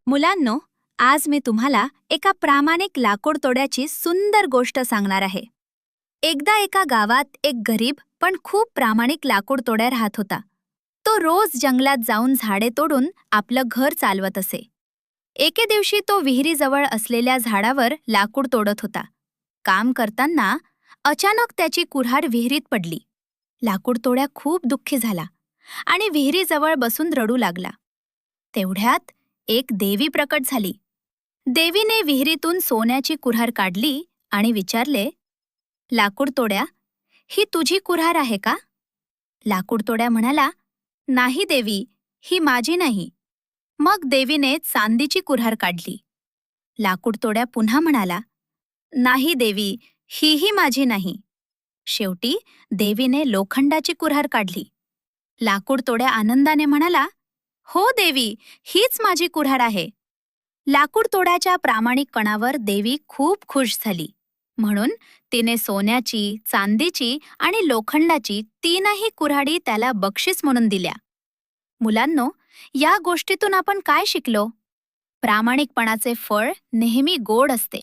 मुलांनो, आज मी तुम्हाला एका प्रामाणिक लाकूड तोड्याची सुंदर गोष्ट सांगणार आहे. एकदा एका गावात एक गरीब पण खूप प्रामाणिक लाकूड तोड्या राहत होता. तो रोज जंगलात जाऊन झाडे तोडून आपलं घर चालवत असे. एके दिवशी तो विहिरीजवळ असलेल्या झाडावर लाकूड तोडत होता. काम करताना अचानक त्याची कुऱ्हाड विहिरीत पडली. लाकूड तोड्या खूप दुःखी झाला आणि विहिरीजवळ बसून रडू लागला. तेवढ्यात एक देवी प्रकट झाली. देवीने विहिरीतून सोन्याची कुऱ्हाड काढली आणि विचारले, लाकूड तोड्या, ही तुझी कुऱ्हाड आहे का? लाकूड तोड्या म्हणाला, नाही देवी, ही माझी नाही. मग देवीने चांदीची कुऱ्हाड काढली. लाकूड तोड्या पुन्हा म्हणाला, नाही देवी, हीही माझी नाही. शेवटी देवीने लोखंडाची कुऱ्हाड काढली. लाकूड तोड्या आनंदाने म्हणाला, हो देवी, हीच माझी कुऱ्हाड आहे. लाकूड तोड्याच्या प्रामाणिकपणावर देवी खूप खुश झाली. म्हणून तिने सोन्याची, चांदीची आणि लोखंडाची तीनही कुऱ्हाडी त्याला बक्षीस म्हणून दिल्या. मुलांनो, या गोष्टीतून आपण काय शिकलो? प्रामाणिकपणाचे फळ नेहमी गोड असते.